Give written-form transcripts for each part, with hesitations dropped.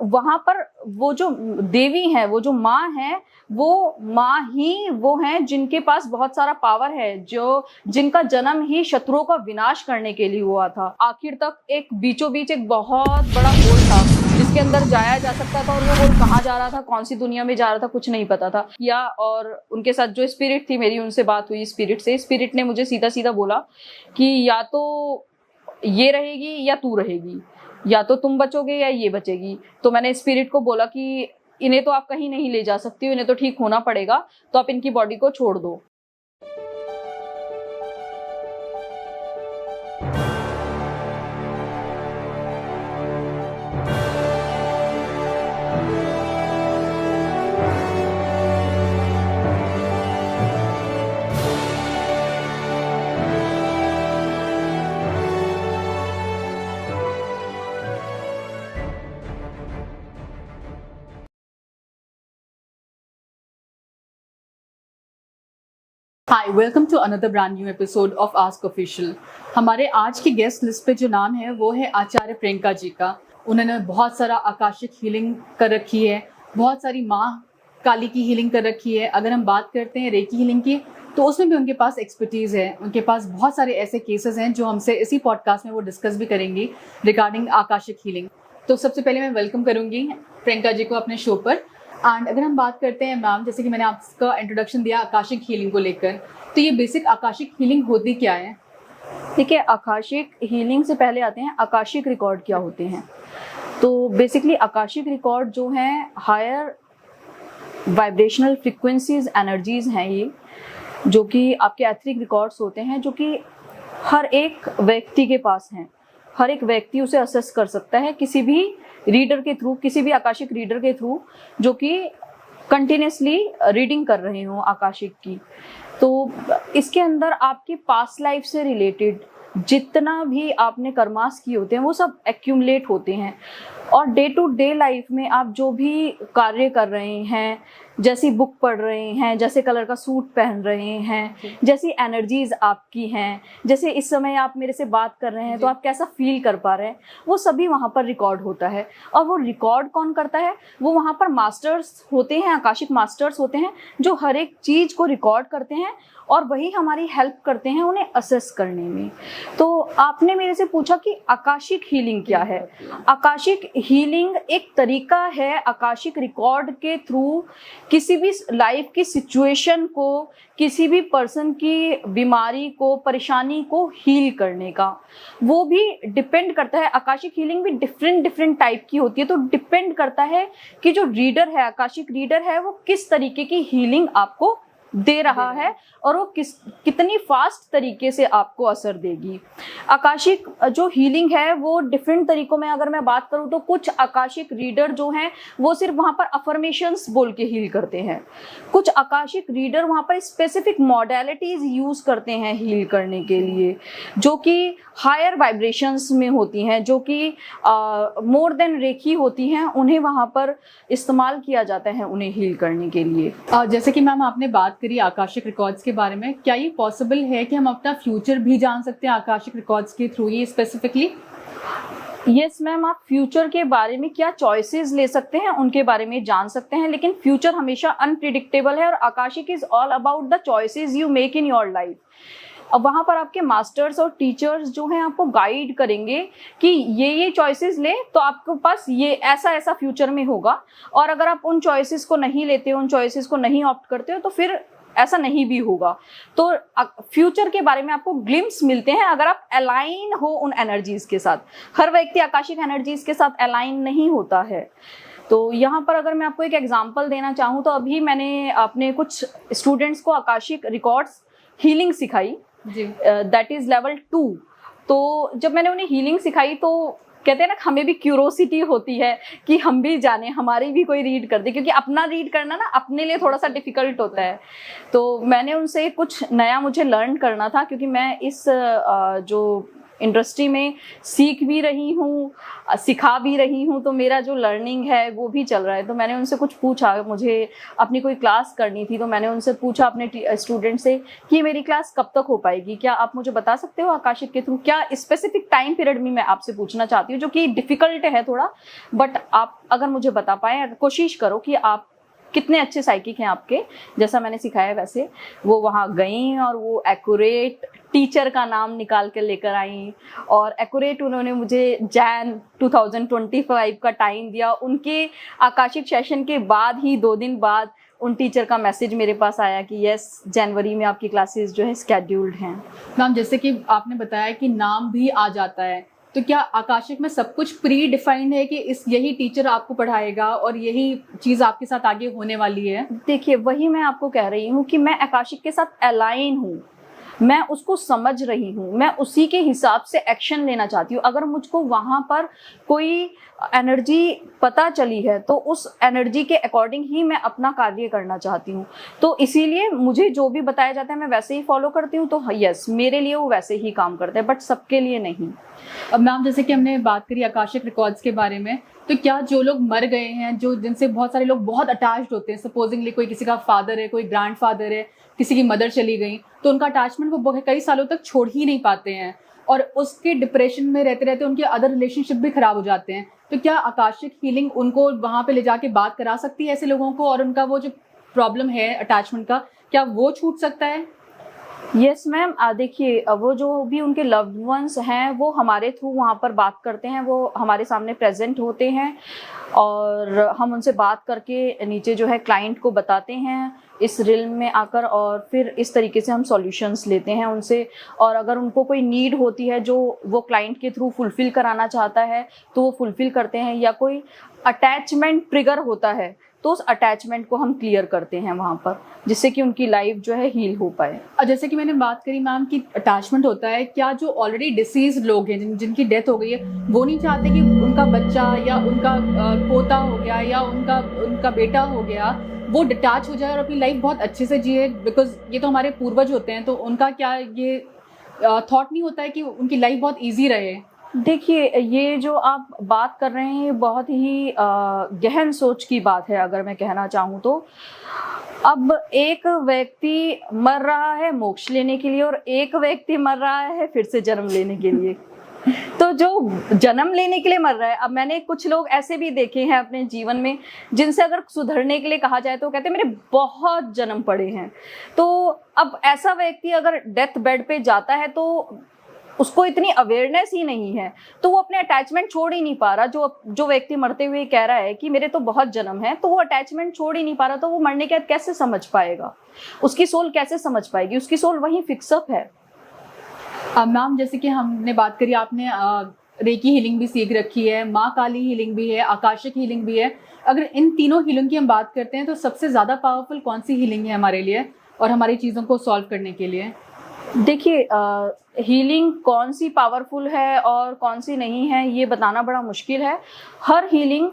वहां पर वो जो देवी है, वो जो माँ है, वो माँ ही वो हैं जिनके पास बहुत सारा पावर है, जो जिनका जन्म ही शत्रुओं का विनाश करने के लिए हुआ था। आखिर तक एक बीचों बीच एक बहुत बड़ा होल था जिसके अंदर जाया जा सकता था, और वो होल कहाँ जा रहा था, कौन सी दुनिया में जा रहा था, कुछ नहीं पता था। या और उनके साथ जो स्पिरिट थी, मेरी उनसे बात हुई स्पिरिट से, स्पिरिट ने मुझे सीधा सीधा बोला कि या तो ये रहेगी या तू रहेगी, या तो तुम बचोगे या ये बचेगी। तो मैंने स्पिरिट को बोला कि इन्हें तो आप कहीं नहीं ले जा सकती हो, इन्हें तो ठीक होना पड़ेगा, तो आप इनकी बॉडी को छोड़ दो। Hi, welcome to another brand new episode of Ask Official. हमारे आज की गेस्ट लिस्ट पे जो नाम है वो है आचार्य प्रियंका जी का। उन्होंने बहुत सारा आकाशिक हीलिंग कर रखी है, बहुत सारी माँ काली की हीलिंग कर रखी है। अगर हम बात करते हैं रेकी हीलिंग की, तो उसमें भी उनके पास एक्सपर्टीज़ है। उनके पास बहुत सारे ऐसे केसेस हैं जो हमसे इसी पॉडकास्ट में वो डिस्कस भी करेंगी रिगार्डिंग आकाशिक हीलिंग। तो सबसे पहले मैं वेलकम करूँगी प्रियंका जी को अपने शो पर। एंड अगर हम बात करते हैं मैम, जैसे कि मैंने आपका इंट्रोडक्शन दिया आकाशिक हीलिंग को लेकर, तो ये बेसिक आकाशिक हीलिंग होती क्या है? देखिए, आकाशिक हीलिंग से पहले आते हैं आकाशिक रिकॉर्ड क्या होते हैं। तो बेसिकली आकाशिक रिकॉर्ड जो हैं हायर वाइब्रेशनल फ्रिक्वेंसीज एनर्जीज हैं, ये जो कि आपके एथरिक रिकॉर्ड्स होते हैं, जो कि हर एक व्यक्ति के पास हैं। हर एक व्यक्ति उसे असेस कर सकता है किसी भी रीडर के थ्रू, किसी भी आकाशिक रीडर के थ्रू जो कि कंटिन्यूसली रीडिंग कर रहे हो आकाशिक की। तो इसके अंदर आपकी पास्ट लाइफ से रिलेटेड जितना भी आपने कर्मास किए होते हैं वो सब एक्यूमुलेट होते हैं, और डे टू डे लाइफ में आप जो भी कार्य कर रहे हैं, जैसी बुक पढ़ रहे हैं, जैसे कलर का सूट पहन रहे हैं, जैसी एनर्जीज आपकी हैं, जैसे इस समय आप मेरे से बात कर रहे हैं तो आप कैसा फील कर पा रहे हैं, वो सभी वहाँ पर रिकॉर्ड होता है। और वो रिकॉर्ड कौन करता है? वो वहाँ पर मास्टर्स होते हैं, आकाशिक मास्टर्स होते हैं, जो हर एक चीज़ को रिकॉर्ड करते हैं और वही हमारी हेल्प करते हैं उन्हें असेस करने में। तो आपने मेरे से पूछा कि आकाशिक हीलिंग क्या है। आकाशिक हीलिंग एक तरीका है आकाशिक रिकॉर्ड के थ्रू किसी भी लाइफ की सिचुएशन को, किसी भी पर्सन की बीमारी को, परेशानी को हील करने का। वो भी डिपेंड करता है, आकाशिक हीलिंग भी डिफरेंट टाइप की होती है, तो डिपेंड करता है कि जो रीडर है, आकाशिक रीडर है, वो किस तरीके की हीलिंग आपको दे रहा है और वो कितनी फास्ट तरीके से आपको असर देगी। आकाशिक जो हीलिंग है वो डिफरेंट तरीकों में अगर मैं बात करूं तो कुछ आकाशिक रीडर जो हैं वो सिर्फ वहां पर अफर्मेशंस बोल के हील करते हैं। कुछ आकाशिक रीडर वहां पर स्पेसिफिक मॉडलिटीज यूज करते हैं हील करने के लिए, जो कि हायर वाइब्रेशंस में होती हैं, जो कि मोर देन रेखी होती हैं, उन्हें वहां पर इस्तेमाल किया जाता है उन्हें हील करने के लिए। जैसे कि मैम आपने बात करी आकाशिक रिकॉर्ड्स के बारे में, क्या ये पॉसिबल है कि हम अपना फ्यूचर भी जान सकते हैं आकाशिक रिकॉर्ड्स के थ्रू ही स्पेसिफिकली? यस मैम, आप फ्यूचर के बारे में क्या चॉइसेस ले सकते हैं उनके बारे में जान सकते हैं, लेकिन फ्यूचर हमेशा अनप्रिडिक्टेबल है और Akashic is all about the choices you make in your life. अब वहाँ पर आपके मास्टर्स और टीचर्स जो हैं आपको गाइड करेंगे कि ये चॉइसेस ले तो आपके पास ये ऐसा ऐसा फ्यूचर में होगा, और अगर आप उन चॉइसेस को नहीं लेते हो, उन चॉइसेस को नहीं ऑप्ट करते हो, तो फिर ऐसा नहीं भी होगा। तो फ्यूचर के बारे में आपको ग्लिम्स मिलते हैं अगर आप अलाइन हो उन एनर्जीज के साथ। हर व्यक्ति आकाशिक एनर्जीज के साथ अलाइन नहीं होता है। तो यहाँ पर अगर मैं आपको एक एग्जांपल देना चाहूँ तो अभी मैंने अपने कुछ स्टूडेंट्स को आकाशिक रिकॉर्ड्स हीलिंग सिखाई, दैट इज लेवल 2। तो जब मैंने उन्हें हीलिंग सिखाई तो कहते हैं ना, हमें भी क्यूरोसिटी होती है कि हम भी जाने, हमारी भी कोई रीड कर दे, क्योंकि अपना रीड करना ना अपने लिए थोड़ा सा डिफिकल्ट होता है। तो मैंने उनसे कुछ नया मुझे लर्न करना था, क्योंकि मैं इस जो इंडस्ट्री में सीख भी रही हूँ, सिखा भी रही हूँ, तो मेरा जो लर्निंग है वो भी चल रहा है। तो मैंने उनसे कुछ पूछा, मुझे अपनी कोई क्लास करनी थी, तो मैंने उनसे पूछा अपने स्टूडेंट से कि मेरी क्लास कब तक हो पाएगी, क्या आप मुझे बता सकते हो आकाशिक के थ्रू, क्या स्पेसिफिक टाइम पीरियड में मैं आपसे पूछना चाहती हूँ, जो कि डिफिकल्ट है थोड़ा, बट आप अगर मुझे बता पाए, कोशिश करो कि आप कितने अच्छे साइकिक हैं आपके, जैसा मैंने सिखाया वैसे। वो वहाँ गई और वो एक्यूरेट टीचर का नाम निकाल कर लेकर आई, और एक्यूरेट उन्होंने मुझे जैन 2025 का टाइम दिया। उनके आकाशिक सेशन के बाद ही 2 दिन बाद उन टीचर का मैसेज मेरे पास आया कि यस, जनवरी में आपकी क्लासेस जो है स्केड्यूल्ड हैं। मैम, जैसे कि आपने बताया कि नाम भी आ जाता है, तो क्या आकाशिक में सब कुछ प्री डिफाइंड है कि यही टीचर आपको पढ़ाएगा और यही चीज़ आपके साथ आगे होने वाली है? देखिए, वही मैं आपको कह रही हूँ कि मैं आकाशिक के साथ अलाइन हूँ, मैं उसको समझ रही हूँ, मैं उसी के हिसाब से एक्शन लेना चाहती हूँ। अगर मुझको वहाँ पर कोई एनर्जी पता चली है तो उस एनर्जी के अकॉर्डिंग ही मैं अपना कार्य करना चाहती हूँ। तो इसीलिए मुझे जो भी बताया जाता है मैं वैसे ही फॉलो करती हूँ। तो यस, मेरे लिए वो वैसे ही काम करते हैं, बट सबके लिए नहीं। अब मैम, जैसे कि हमने बात करी आकाशिक रिकॉर्ड्स के बारे में, तो क्या जो लोग मर गए हैं, जो जिनसे बहुत सारे लोग बहुत अटैच्ड होते हैं, सपोजिंगली कोई किसी का फादर है, कोई ग्रैंडफादर है, किसी की मदर चली गई, तो उनका अटैचमेंट वो कई सालों तक छोड़ ही नहीं पाते हैं और उसके डिप्रेशन में रहते रहते उनके अदर रिलेशनशिप भी खराब हो जाते हैं। तो क्या आकाशिक हीलिंग उनको वहाँ पे ले जाके बात करा सकती है ऐसे लोगों को, और उनका वो जो प्रॉब्लम है अटैचमेंट का, क्या वो छूट सकता है? यस मैम, देखिए, वो जो भी उनके लव्ड वंस हैं वो हमारे थ्रू वहाँ पर बात करते हैं, वो हमारे सामने प्रेजेंट होते हैं और हम उनसे बात करके नीचे जो है क्लाइंट को बताते हैं इस रिल्म में आकर, और फिर इस तरीके से हम सॉल्यूशंस लेते हैं उनसे। और अगर उनको कोई नीड होती है जो वो क्लाइंट के थ्रू फुलफिल कराना चाहता है तो वो फुलफिल करते हैं, या कोई अटैचमेंट ट्रिगर होता है तो उस अटैचमेंट को हम क्लियर करते हैं वहाँ पर, जिससे कि उनकी लाइफ जो है हील हो पाए। और जैसे कि मैंने बात करी मैम कि अटैचमेंट होता है, क्या जो ऑलरेडी डिसीज लोग हैं, जिनकी डेथ हो गई है, वो नहीं चाहते कि उनका बच्चा या उनका पोता हो गया या उनका बेटा हो गया वो डिटैच हो जाए और अपनी लाइफ बहुत अच्छे से जिए? बिकॉज ये तो हमारे पूर्वज होते हैं, तो उनका क्या ये थॉट नहीं होता है कि उनकी लाइफ बहुत ईजी रहे? देखिए, ये जो आप बात कर रहे हैं ये बहुत ही गहन सोच की बात है, अगर मैं कहना चाहूँ तो। अब एक व्यक्ति मर रहा है मोक्ष लेने के लिए और एक व्यक्ति मर रहा है फिर से जन्म लेने के लिए। तो जो जन्म लेने के लिए मर रहा है, अब मैंने कुछ लोग ऐसे भी देखे हैं अपने जीवन में जिनसे अगर सुधरने के लिए कहा जाए तो कहते हैं मेरे बहुत जन्म पड़े हैं। तो अब ऐसा व्यक्ति अगर डेथ बेड पे जाता है तो उसको इतनी अवेयरनेस ही नहीं है, तो वो अपने अटैचमेंट छोड़ ही नहीं पा रहा। जो व्यक्ति मरते हुए कह रहा है कि मेरे तो बहुत जन्म है, तो वो अटैचमेंट छोड़ ही नहीं पा रहा, तो वो मरने के बाद कैसे समझ पाएगा, उसकी सोल कैसे समझ पाएगी? उसकी सोल वहीं फिक्सअप है। मैम, जैसे कि हमने बात करी, आपने रेकी हीलिंग भी सीख रखी है, माँ काली हीलिंग भी है, आकाशिक हीलिंग भी है। अगर इन तीनों हीलिंग की हम बात करते हैं तो सबसे ज़्यादा पावरफुल कौन सी हीलिंग है हमारे लिए और हमारी चीज़ों को सॉल्व करने के लिए? देखिए, हीलिंग कौन सी पावरफुल है और कौन सी नहीं है ये बताना बड़ा मुश्किल है। हर हीलिंग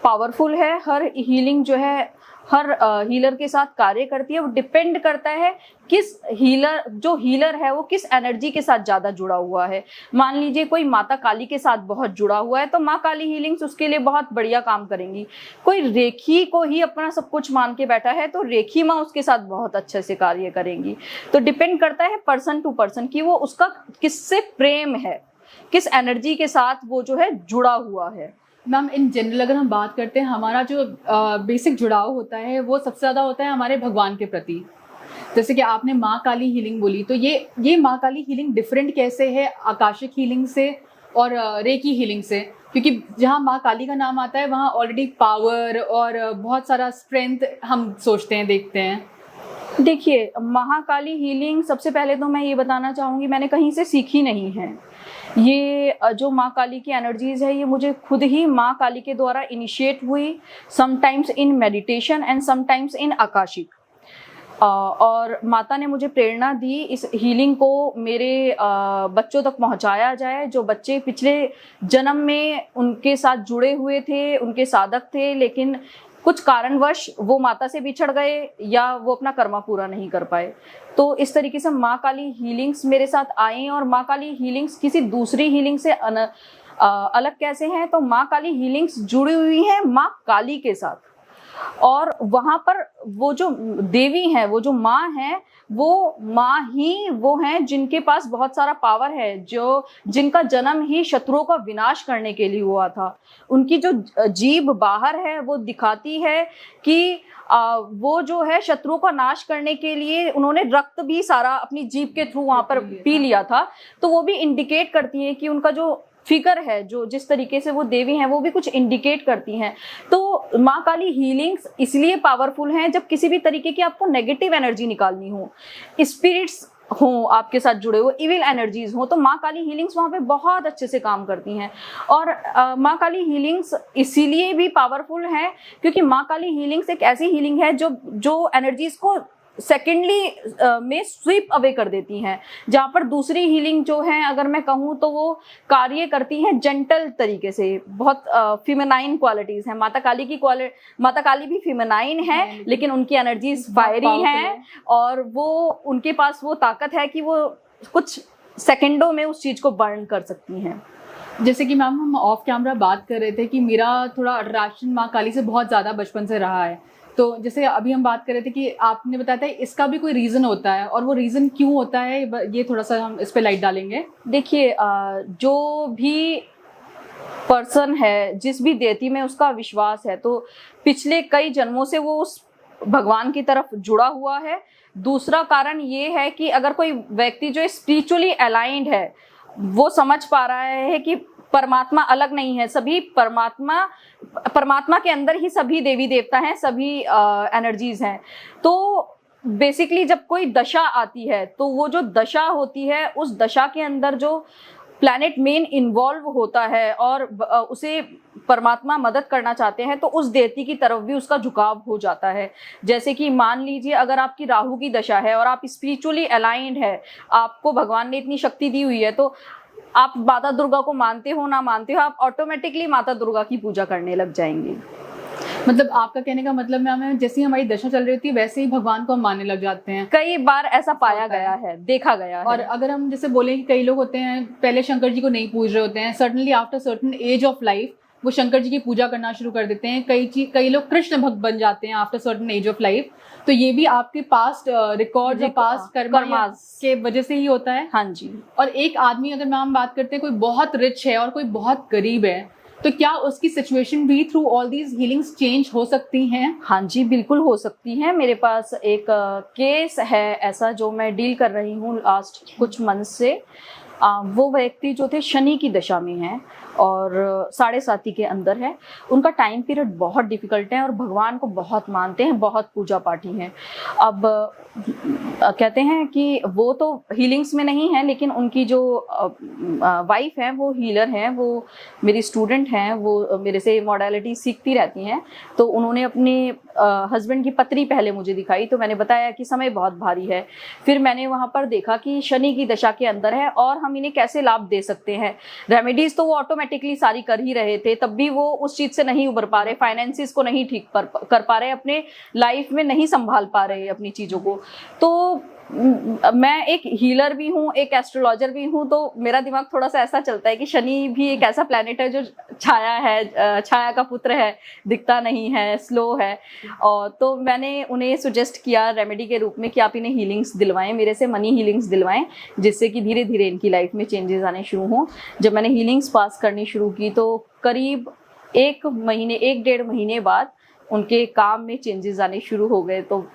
पावरफुल है, हर हीलिंग जो है हर हीलर के साथ कार्य करती है। वो डिपेंड करता है किस हीलर है वो किस एनर्जी के साथ ज़्यादा जुड़ा हुआ है। मान लीजिए कोई माता काली के साथ बहुत जुड़ा हुआ है तो माँ काली हीलिंग्स उसके लिए बहुत बढ़िया काम करेंगी। कोई रेखी को ही अपना सब कुछ मान के बैठा है तो रेखी माँ उसके साथ बहुत अच्छे से कार्य करेंगी। तो डिपेंड करता है पर्सन टू पर्सन कि वो उसका किससे प्रेम है, किस एनर्जी के साथ वो जो है जुड़ा हुआ है। मैम, इन जनरल अगर हम बात करते हैं, हमारा जो बेसिक जुड़ाव होता है वो सबसे ज़्यादा होता है हमारे भगवान के प्रति। जैसे कि आपने माँ काली हीलिंग बोली, तो ये माँ काली हीलिंग डिफरेंट कैसे है आकाशिक हीलिंग से और रेकी हीलिंग से? क्योंकि जहाँ माँ काली का नाम आता है वहाँ ऑलरेडी पावर और बहुत सारा स्ट्रेंथ हम सोचते हैं, देखते हैं। देखिए, महाकाली हीलिंग सबसे पहले तो मैं ये बताना चाहूँगी मैंने कहीं से सीखी नहीं है। ये जो माँ काली की एनर्जीज है ये मुझे खुद ही माँ काली के द्वारा इनिशिएट हुई, sometimes in meditation and sometimes in Akashic. और माता ने मुझे प्रेरणा दी इस हीलिंग को मेरे बच्चों तक पहुंचाया जाए, जो बच्चे पिछले जन्म में उनके साथ जुड़े हुए थे, उनके साधक थे, लेकिन कुछ कारणवश वो माता से बिछड़ गए या वो अपना कर्मा पूरा नहीं कर पाए। तो इस तरीके से माँ काली हीलिंग्स मेरे साथ आई, और माँ काली हीलिंग्स किसी दूसरी हीलिंग से अलग कैसे हैं, तो माँ काली हीलिंग्स जुड़ी हुई हैं माँ काली के साथ। और वहां पर वो जो देवी है, वो जो माँ है, वो माँ ही वो हैं जिनके पास बहुत सारा पावर है, जो जिनका जन्म ही शत्रुओं का विनाश करने के लिए हुआ था। उनकी जो जीभ बाहर है वो दिखाती है कि वो जो है शत्रुओं का नाश करने के लिए उन्होंने रक्त भी सारा अपनी जीभ के थ्रू वहां पर पी लिया था। तो वो भी इंडिकेट करती है कि उनका जो फिगर है, जो जिस तरीके से वो देवी हैं, वो भी कुछ इंडिकेट करती हैं। तो माँ काली हीलिंग्स इसलिए पावरफुल हैं जब किसी भी तरीके की आपको नेगेटिव एनर्जी निकालनी हो, स्पिरिट्स हो आपके साथ जुड़े हुए, इविल एनर्जीज हो, तो माँ काली हीलिंग्स वहां पे बहुत अच्छे से काम करती हैं। और माँ काली हीलिंग्स इसीलिए भी पावरफुल है क्योंकि माँ काली हीलिंग्स एक ऐसी हीलिंग है जो एनर्जीज को सेकेंडली में स्वीप अवे कर देती हैं, जहां पर दूसरी हीलिंग जो है अगर मैं कहूँ तो वो कार्य करती हैं जेंटल तरीके से, बहुत फिमेनाइन क्वालिटीज हैं। माता काली भी फिमेनाइन है, लेकिन उनकी एनर्जीज फायरी हैं, और वो उनके पास वो ताकत है कि वो कुछ सेकेंडों में उस चीज को बर्न कर सकती हैं। जैसे कि मैम हम ऑफ कैमरा बात कर रहे थे कि मेरा थोड़ा अट्रैक्शन माँ काली से बहुत ज़्यादा बचपन से रहा है, तो जैसे अभी हम बात कर रहे थे कि आपने बताया था इसका भी कोई रीज़न होता है, और वो रीज़न क्यों होता है, ये थोड़ा सा हम इस पे लाइट डालेंगे। देखिए, जो भी पर्सन है, जिस भी देवती में उसका विश्वास है, तो पिछले कई जन्मों से वो उस भगवान की तरफ जुड़ा हुआ है। दूसरा कारण ये है कि अगर कोई व्यक्ति जो स्पिरिचुअली अलाइंड है, वो समझ पा रहा है कि परमात्मा अलग नहीं है, सभी परमात्मा के अंदर ही सभी देवी देवता हैं, सभी एनर्जीज हैं। तो बेसिकली जब कोई दशा आती है, तो वो जो दशा होती है, उस दशा के अंदर जो प्लैनेट मेन इन्वॉल्व होता है और उसे परमात्मा मदद करना चाहते हैं, तो उस देवती की तरफ भी उसका झुकाव हो जाता है। जैसे कि मान लीजिए अगर आपकी राहु की दशा है और आप स्पिरिचुअली अलाइंड है, आपको भगवान ने इतनी शक्ति दी हुई है, तो आप माता दुर्गा को मानते हो ना मानते हो, आप ऑटोमेटिकली माता दुर्गा की पूजा करने लग जाएंगे। मतलब आपका कहने का मतलब मैम, जैसे हमारी दशा चल रही होती है वैसे ही भगवान को हम मानने लग जाते हैं। कई बार ऐसा पाया गया है, देखा गया है। और अगर हम जैसे बोले कि कई लोग होते हैं पहले शंकर जी को नहीं पूज रहे होते हैं, suddenly after certain age of life वो शंकर जी की पूजा करना शुरू कर देते हैं। कई लोग कृष्ण भक्त बन जाते हैं after certain age of life. तो ये भी आपके पास्ट रिकॉर्ड या पास्ट कर्मा के वजह से ही होता है। हाँ जी। और एक आदमी, अगर मैम बात करते हैं, कोई बहुत रिच है और कोई बहुत गरीब है, तो क्या उसकी सिचुएशन भी through all these healings change हो सकती हैं? हाँ जी, बिल्कुल हो सकती हैं। मेरे पास एक केस है ऐसा जो मैं डील कर रही हूँ लास्ट कुछ मंथ से। वो व्यक्ति जो थे शनि की दशा में हैं और 7.5 के अंदर है। उनका टाइम पीरियड बहुत डिफिकल्ट है और भगवान को बहुत मानते हैं, बहुत पूजा पाठी हैं। अब कहते हैं कि वो तो हीलिंग्स में नहीं है, लेकिन उनकी जो वाइफ है वो हीलर है, वो मेरी स्टूडेंट हैं, वो मेरे से मॉडलिटी सीखती रहती हैं। तो उन्होंने अपने हस्बैंड की पत्री पहले मुझे दिखाई, तो मैंने बताया कि समय बहुत भारी है। फिर मैंने वहाँ पर देखा कि शनि की दशा के अंदर है और हम इन्हें कैसे लाभ दे सकते हैं। रेमेडीज तो वो ऑटोमेटिकली सारी कर ही रहे थे, तब भी वो उस चीज से नहीं उबर पा रहे, फाइनेंसिस को नहीं ठीक कर पा रहे, अपने लाइफ में नहीं संभाल पा रहे अपनी चीजों को। तो मैं एक हीलर भी हूँ, एक एस्ट्रोलॉजर भी हूँ, तो मेरा दिमाग थोड़ा सा ऐसा चलता है कि शनि भी एक ऐसा प्लैनेट है जो छाया है, छाया का पुत्र है, दिखता नहीं है, स्लो है। और तो मैंने उन्हें सुजेस्ट किया रेमेडी के रूप में कि आप इन्हें हीलिंग्स दिलवाएं, मेरे से मनी हीलिंग्स दिलवाएं, जिससे कि धीरे धीरे इनकी लाइफ में चेंजेस आने शुरू हों। जब मैंने हीलिंग्स पास करनी शुरू की तो करीब 1-1.5 महीने बाद उनके काम में चेंजेस आने शुरू हो गए। तो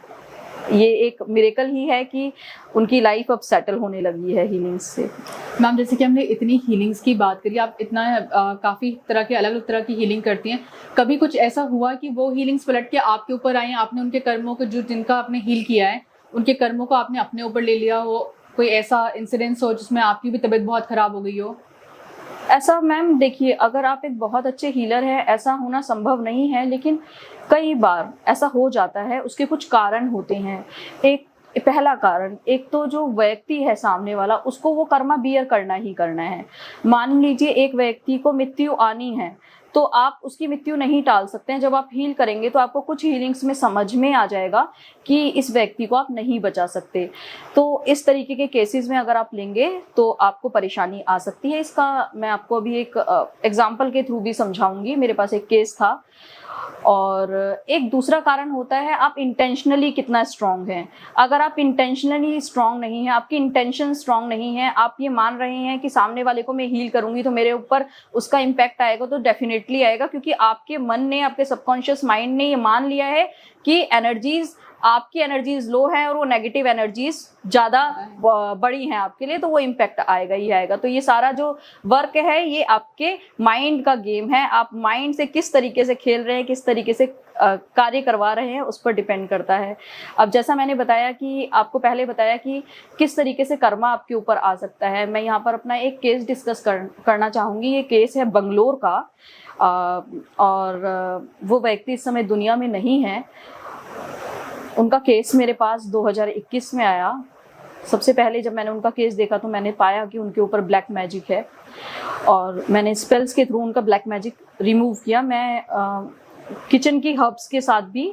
ये एक मिरेकल ही है कि उनकी लाइफ अब सेटल होने लगी है हीलिंग्स से। मैम, जैसे कि हमने इतनी हीलिंग्स की बात करी, आप इतना काफ़ी तरह के अलग अलग तरह की हीलिंग करती हैं, कभी कुछ ऐसा हुआ कि वो हीलिंग्स पलट के आपके ऊपर आई, आपने उनके कर्मों को, जो जिनका आपने हील किया है, उनके कर्मों को आपने अपने ऊपर ले लिया हो, कोई ऐसा इंसिडेंस हो जिसमें आपकी भी तबीयत बहुत ख़राब हो गई हो? ऐसा मैम देखिए, अगर आप एक बहुत अच्छे हीलर हैं, ऐसा होना संभव नहीं है, लेकिन कई बार ऐसा हो जाता है। उसके कुछ कारण होते हैं। एक पहला कारण, एक तो जो व्यक्ति है सामने वाला, उसको वो कर्मा बियर करना ही करना है। मान लीजिए एक व्यक्ति को मृत्यु आनी है, तो आप उसकी मृत्यु नहीं टाल सकते हैं। जब आप हील करेंगे तो आपको कुछ हीलिंग्स में समझ में आ जाएगा कि इस व्यक्ति को आप नहीं बचा सकते। तो इस तरीके के केसेस में अगर आप लेंगे तो आपको परेशानी आ सकती है। इसका मैं आपको अभी एक एग्जाम्पल के थ्रू भी समझाऊंगी। मेरे पास एक केस था। और एक दूसरा कारण होता है आप इंटेंशनली कितना स्ट्रांग हैं। अगर आप इंटेंशनली स्ट्रांग नहीं हैं, आपकी इंटेंशन स्ट्रांग नहीं है, आप ये मान रहे हैं कि सामने वाले को मैं हील करूंगी तो मेरे ऊपर उसका इम्पैक्ट आएगा, तो डेफिनेटली आएगा, क्योंकि आपके मन ने, आपके सबकॉन्शियस माइंड ने ये मान लिया है कि आपकी एनर्जीज लो है और वो नेगेटिव एनर्जीज ज्यादा बड़ी हैं आपके लिए, तो वो इम्पैक्ट आएगा ही आएगा। तो ये सारा जो वर्क है ये आपके माइंड का गेम है। आप माइंड से किस तरीके से खेल रहे हैं, किस तरीके से कार्य करवा रहे हैं, उस पर डिपेंड करता है। अब जैसा मैंने बताया कि आपको पहले बताया कि किस तरीके से कर्मा आपके ऊपर आ सकता है, मैं यहाँ पर अपना एक केस डिस्कस करना चाहूँगी। ये केस है बंगलोर का, और वो व्यक्ति इस समय दुनिया में नहीं है। उनका केस मेरे पास 2021 में आया। सबसे पहले जब मैंने उनका केस देखा तो मैंने पाया कि उनके ऊपर ब्लैक मैजिक है, और मैंने स्पेल्स के थ्रू उनका ब्लैक मैजिक रिमूव किया। मैं किचन की हर्ब्स के साथ भी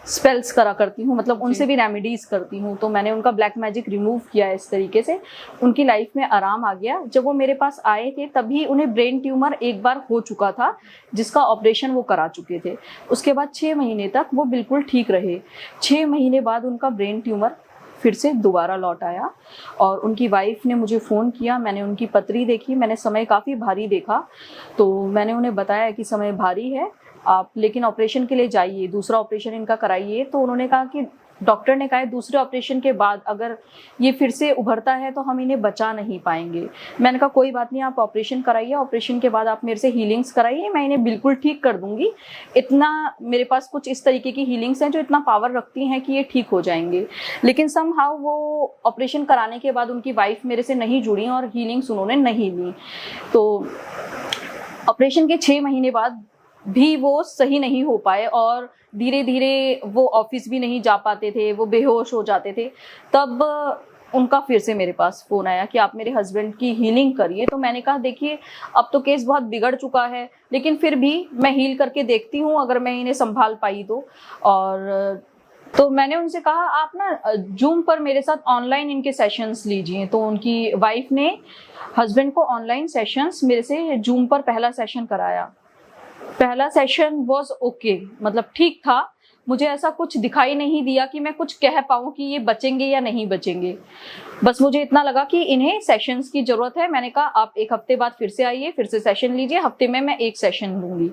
स्पेल्स करा करती हूँ, मतलब उनसे भी रेमेडीज करती हूँ। तो मैंने उनका ब्लैक मैजिक रिमूव किया इस तरीके से, उनकी लाइफ में आराम आ गया। जब वो मेरे पास आए थे तभी उन्हें ब्रेन ट्यूमर एक बार हो चुका था, जिसका ऑपरेशन वो करा चुके थे। उसके बाद 6 महीने तक वो बिल्कुल ठीक रहे। 6 महीने बाद उनका ब्रेन ट्यूमर फिर से दोबारा लौट आया, और उनकी वाइफ ने मुझे फ़ोन किया। मैंने उनकी पत्री देखी, मैंने समय काफ़ी भारी देखा, तो मैंने उन्हें बताया कि समय भारी है आप, लेकिन ऑपरेशन के लिए जाइए, दूसरा ऑपरेशन इनका कराइए। तो उन्होंने कहा कि डॉक्टर ने कहा है दूसरे ऑपरेशन के बाद अगर ये फिर से उभरता है तो हम इन्हें बचा नहीं पाएंगे। मैंने कहा कोई बात नहीं, आप ऑपरेशन कराइए, ऑपरेशन के बाद आप मेरे से हीलिंग्स कराइए, मैं इन्हें बिल्कुल ठीक कर दूंगी। इतना मेरे पास कुछ इस तरीके की हीलिंग्स हैं जो इतना पावर रखती हैं कि ये ठीक हो जाएंगे। लेकिन समहाउ वो ऑपरेशन कराने के बाद उनकी वाइफ मेरे से नहीं जुड़ी और हीलिंग्स उन्होंने नहीं ली। तो ऑपरेशन के 6 महीने बाद भी वो सही नहीं हो पाए, और धीरे धीरे वो ऑफिस भी नहीं जा पाते थे, वो बेहोश हो जाते थे। तब उनका फिर से मेरे पास फोन आया कि आप मेरे हस्बैंड की हीलिंग करिए। तो मैंने कहा देखिए अब तो केस बहुत बिगड़ चुका है, लेकिन फिर भी मैं हील करके देखती हूँ, अगर मैं इन्हें संभाल पाई तो। और तो मैंने उनसे कहा आप ना जूम पर मेरे साथ ऑनलाइन इनके सेशंस लीजिए। तो उनकी वाइफ ने हस्बैंड को ऑनलाइन सेशंस मेरे से जूम पर पहला सेशन कराया। पहला सेशन वॉज ओके, मतलब ठीक था। मुझे ऐसा कुछ दिखाई नहीं दिया कि मैं कुछ कह पाऊँ कि ये बचेंगे या नहीं बचेंगे। बस मुझे इतना लगा कि इन्हें सेशंस की जरूरत है। मैंने कहा आप 1 हफ्ते बाद फिर से आइए, फिर से सेशन लीजिए, हफ्ते में मैं 1 सेशन लूंगी।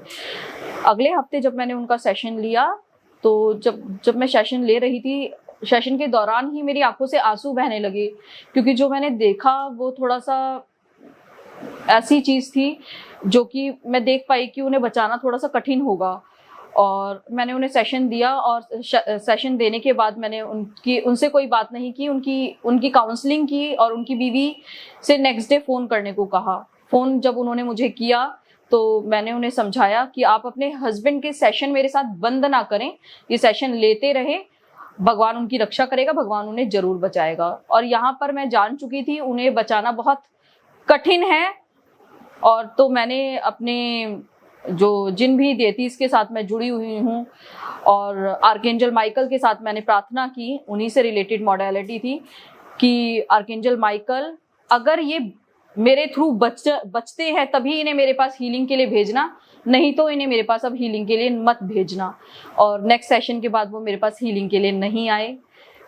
अगले हफ्ते जब मैंने उनका सेशन लिया, तो जब मैं सेशन ले रही थी, सेशन के दौरान ही मेरी आंखों से आंसू बहने लगे, क्योंकि जो मैंने देखा वो थोड़ा सा ऐसी चीज थी जो कि मैं देख पाई कि उन्हें बचाना थोड़ा सा कठिन होगा। और मैंने उन्हें सेशन दिया, और सेशन देने के बाद मैंने उनसे कोई बात नहीं की, उनकी काउंसलिंग की, और उनकी बीवी से नेक्स्ट डे फ़ोन करने को कहा। फ़ोन जब उन्होंने मुझे किया तो मैंने उन्हें समझाया कि आप अपने हस्बैंड के सेशन मेरे साथ बंद ना करें, ये सेशन लेते रहे, भगवान उनकी रक्षा करेगा, भगवान उन्हें जरूर बचाएगा। और यहाँ पर मैं जान चुकी थी उन्हें बचाना बहुत कठिन है। और तो मैंने अपने जो जिन भी डेटीज के साथ मैं जुड़ी हुई हूँ, और आर्कएंजल माइकल के साथ मैंने प्रार्थना की, उन्हीं से रिलेटेड मॉडलिटी थी कि आर्कएंजल माइकल अगर ये मेरे थ्रू बचते हैं तभी इन्हें मेरे पास हीलिंग के लिए भेजना, नहीं तो इन्हें मेरे पास अब हीलिंग के लिए मत भेजना। और नेक्स्ट सेशन के बाद वो मेरे पास हीलिंग के लिए नहीं आए।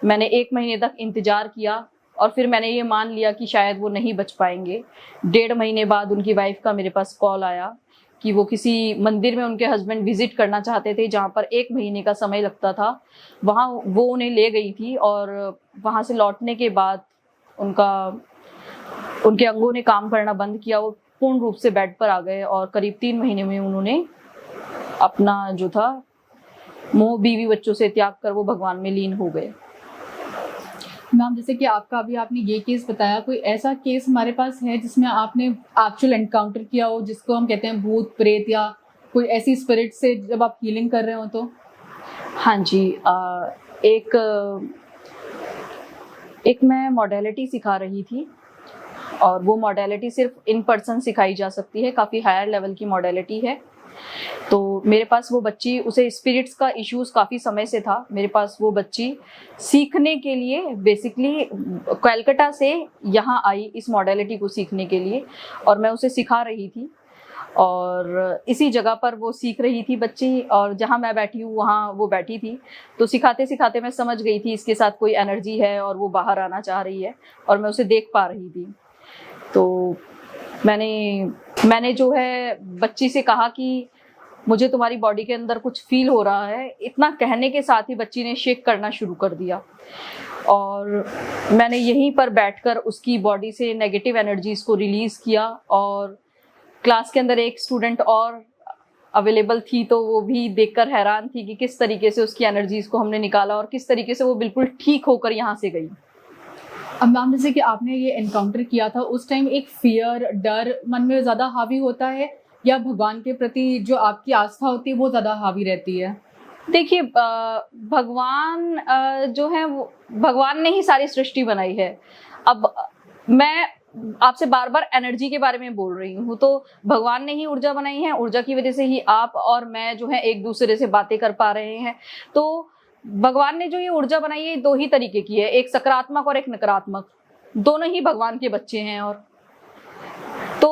मैंने 1 महीने तक इंतजार किया, और फिर मैंने ये मान लिया कि शायद वो नहीं बच पाएंगे। 1.5 महीने बाद उनकी वाइफ का मेरे पास कॉल आया कि वो किसी मंदिर में उनके हस्बैंड विजिट करना चाहते थे, जहाँ पर 1 महीने का समय लगता था। वहाँ वो उन्हें ले गई थी, और वहाँ से लौटने के बाद उनके अंगों ने काम करना बंद किया। वो पूर्ण रूप से बेड पर आ गए, और करीब 3 महीने में उन्होंने अपना जो था मोह बीवी बच्चों से त्याग कर वो भगवान में लीन हो गए। मैम, जैसे कि आपने ये केस बताया, कोई ऐसा केस हमारे पास है जिसमें आपने एक्चुअल एनकाउंटर किया हो, जिसको हम कहते हैं भूत प्रेत या कोई ऐसी स्पिरिट से जब आप हीलिंग कर रहे हो? तो हाँ जी, एक मैं मॉडलिटी सिखा रही थी, और वो मॉडलिटी सिर्फ इन पर्सन सिखाई जा सकती है, काफ़ी हायर लेवल की मॉडलिटी है। तो मेरे पास वो बच्ची, उसे स्पिरिट्स का इश्यूज काफ़ी समय से था। मेरे पास वो बच्ची सीखने के लिए बेसिकली कलकत्ता से यहाँ आई इस मॉडलिटी को सीखने के लिए, और मैं उसे सिखा रही थी और इसी जगह पर वो सीख रही थी बच्ची, और जहाँ मैं बैठी हूँ वहाँ वो बैठी थी। तो सिखाते सिखाते मैं समझ गई थी इसके साथ कोई एनर्जी है और वो बाहर आना चाह रही है, और मैं उसे देख पा रही थी। तो मैंने जो है बच्ची से कहा कि मुझे तुम्हारी बॉडी के अंदर कुछ फील हो रहा है। इतना कहने के साथ ही बच्ची ने शेक करना शुरू कर दिया, और मैंने यहीं पर बैठकर उसकी बॉडी से नेगेटिव एनर्जीज को रिलीज किया। और क्लास के अंदर एक स्टूडेंट और अवेलेबल थी, तो वो भी देखकर हैरान थी कि किस तरीके से उसकी एनर्जीज को हमने निकाला और किस तरीके से वो बिल्कुल ठीक होकर यहाँ से गई। अब मैम, जैसे कि आपने ये एनकाउंटर किया था, उस टाइम एक फियर, डर मन में ज़्यादा हावी होता है, या भगवान के प्रति जो आपकी आस्था होती है वो ज़्यादा हावी रहती है? देखिए, भगवान जो है वो भगवान ने ही सारी सृष्टि बनाई है। अब मैं आपसे बार बार एनर्जी के बारे में बोल रही हूँ, तो भगवान ने ही ऊर्जा बनाई है। ऊर्जा की वजह से ही आप और मैं जो है एक दूसरे से बातें कर पा रहे हैं। तो भगवान ने जो ये ऊर्जा बनाई है, दो ही तरीके की है, एक सकारात्मक और एक नकारात्मक। दोनों ही भगवान के बच्चे हैं। और तो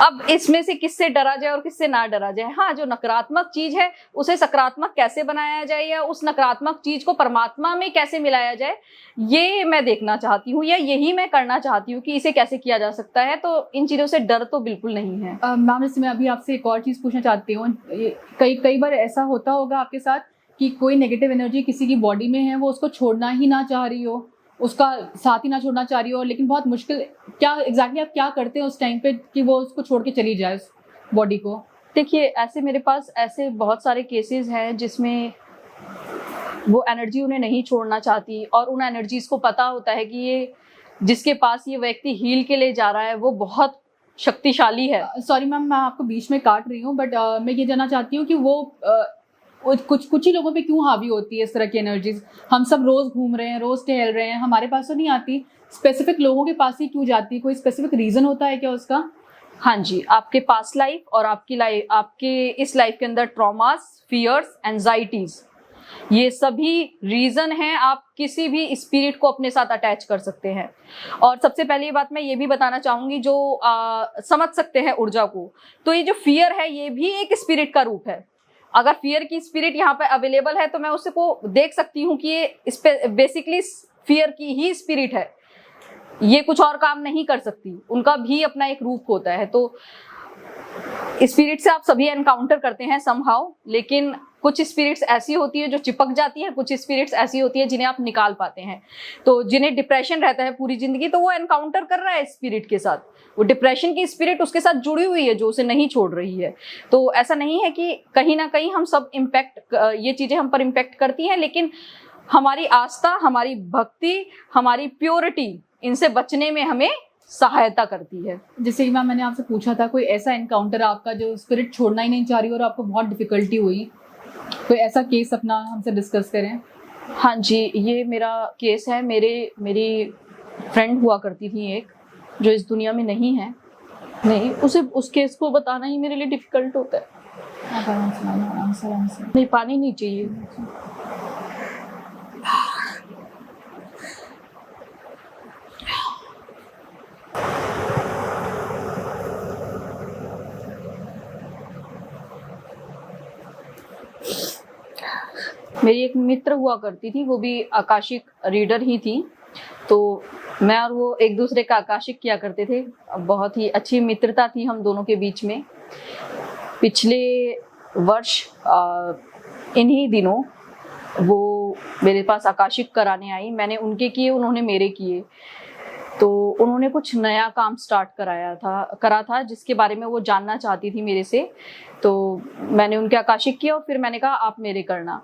अब इसमें से किससे डरा जाए और किससे ना डरा जाए? हाँ, जो नकारात्मक चीज है उसे सकारात्मक कैसे बनाया जाए, या उस नकारात्मक चीज को परमात्मा में कैसे मिलाया जाए, ये मैं देखना चाहती हूँ, या यही मैं करना चाहती हूँ कि इसे कैसे किया जा सकता है। तो इन चीजों से डर तो बिल्कुल नहीं है। मैम, जैसे मैं अभी आपसे एक और चीज़ पूछना चाहती हूँ। कई बार ऐसा होता होगा आपके साथ कि कोई नेगेटिव एनर्जी किसी की बॉडी में है, वो उसको छोड़ना ही ना चाह रही हो, उसका साथ ही ना छोड़ना चाह रही हो, लेकिन बहुत मुश्किल, क्या एग्जैक्टली आप क्या करते हैं उस टाइम पे कि वो उसको छोड़ के चली जाए उस बॉडी को? देखिए, ऐसे मेरे पास ऐसे बहुत सारे केसेस हैं जिसमें वो एनर्जी उन्हें नहीं छोड़ना चाहती, और उन एनर्जीज को पता होता है कि ये जिसके पास ये व्यक्ति हील के लिए जा रहा है वो बहुत शक्तिशाली है। सॉरी मैम, मैं आपको बीच में काट रही हूँ, बट मैं ये जानना चाहती हूँ कि वो कुछ ही लोगों पे क्यों हावी होती है इस तरह की एनर्जीज? हम सब रोज घूम रहे हैं, रोज टहल रहे हैं, हमारे पास तो नहीं आती, स्पेसिफिक लोगों के पास ही क्यों जाती है? कोई स्पेसिफिक रीजन होता है क्या उसका? हाँ जी, आपके पास्ट लाइफ और आपकी लाइफ, आपके इस लाइफ के अंदर ट्रॉमास, फियर्स, एंजाइटीज, ये सभी रीजन हैं। आप किसी भी स्पिरिट को अपने साथ अटैच कर सकते हैं। और सबसे पहले ये बात मैं ये भी बताना चाहूंगी, जो समझ सकते हैं ऊर्जा को, तो ये जो फियर है ये भी एक स्पिरिट का रूप है। अगर फियर की स्पिरिट यहाँ पे अवेलेबल है तो मैं उसको देख सकती हूँ कि ये बेसिकली फियर की ही स्पिरिट है, ये कुछ और काम नहीं कर सकती। उनका भी अपना एक रूप होता है। तो स्पिरिट से आप सभी एनकाउंटर करते हैं समहाउ, लेकिन कुछ स्पिरिट्स ऐसी होती है जो चिपक जाती है, कुछ स्पिरिट्स ऐसी होती है जिन्हें आप निकाल पाते हैं। तो जिन्हें डिप्रेशन रहता है पूरी जिंदगी, तो वो एनकाउंटर कर रहा है स्पिरिट के साथ, वो डिप्रेशन की स्पिरिट उसके साथ जुड़ी हुई है जो उसे नहीं छोड़ रही है। तो ऐसा नहीं है कि कहीं ना कहीं हम सब इम्पैक्ट, ये चीजें हम पर इम्पैक्ट करती हैं, लेकिन हमारी आस्था, हमारी भक्ति, हमारी प्योरिटी इनसे बचने में हमें सहायता करती है। जैसे कि मैम, मैंने आपसे पूछा था कोई ऐसा एनकाउंटर आपका जो स्पिरिट छोड़ना ही नहीं चाह रही और आपको बहुत डिफिकल्टी हुई, कोई ऐसा केस अपना हमसे डिस्कस करें? हाँ जी, ये मेरा केस है। मेरी फ्रेंड हुआ करती थी एक, जो इस दुनिया में नहीं है। नहीं, उस केस को बताना ही मेरे लिए डिफिकल्ट होता है। आराम से। नहीं, पानी नहीं चाहिए। मेरी एक मित्र हुआ करती थी, वो भी आकाशिक रीडर ही थी। तो मैं और वो एक दूसरे का आकाशिक किया करते थे। बहुत ही अच्छी मित्रता थी हम दोनों के बीच में। पिछले वर्ष इन्हीं दिनों वो मेरे पास आकाशिक कराने आई। मैंने उनके किए, उन्होंने मेरे किए। तो उन्होंने कुछ नया काम स्टार्ट करा था जिसके बारे में वो जानना चाहती थी मेरे से। तो मैंने उनके आकाशिक किया और फिर मैंने कहा आप मेरे करना।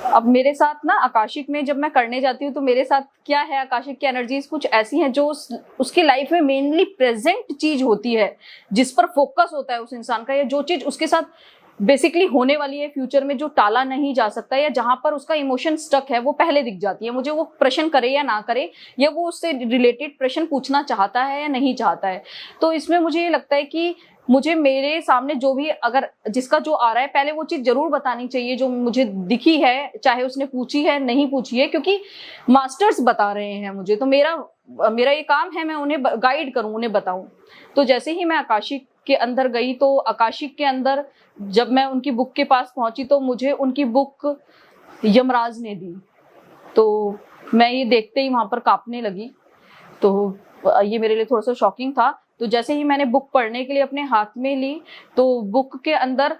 अब मेरे साथ ना आकाशिक में जब मैं करने जाती हूँ तो मेरे साथ क्या है, आकाशिक की एनर्जीज कुछ ऐसी हैं जो उसकी लाइफ में मेनली प्रेजेंट चीज होती है, जिस पर फोकस होता है उस इंसान का, या जो चीज उसके साथ बेसिकली होने वाली है फ्यूचर में, जो टाला नहीं जा सकता, या जहां पर उसका इमोशन स्टक है, वो पहले दिख जाती है मुझे। वो प्रश्न करे या ना करे, या वो उससे रिलेटेड प्रश्न पूछना चाहता है या नहीं चाहता है। तो इसमें मुझे ये लगता है कि मुझे मेरे सामने जो भी अगर जिसका जो आ रहा है पहले वो चीज जरूर बतानी चाहिए जो मुझे दिखी है, चाहे उसने पूछी है नहीं पूछी है, क्योंकि मास्टर्स बता रहे हैं मुझे, तो मेरा ये काम है मैं उन्हें गाइड करूं, उन्हें बताऊं। तो जैसे ही मैं आकाशिक के अंदर गई तो आकाशिक के अंदर जब मैं उनकी बुक के पास पहुंची तो मुझे उनकी बुक यमराज ने दी। तो मैं ये देखते ही वहां पर कांपने लगी। तो ये मेरे लिए थोड़ा सा शॉकिंग था। तो जैसे ही मैंने बुक पढ़ने के लिए अपने हाथ में ली तो बुक के अंदर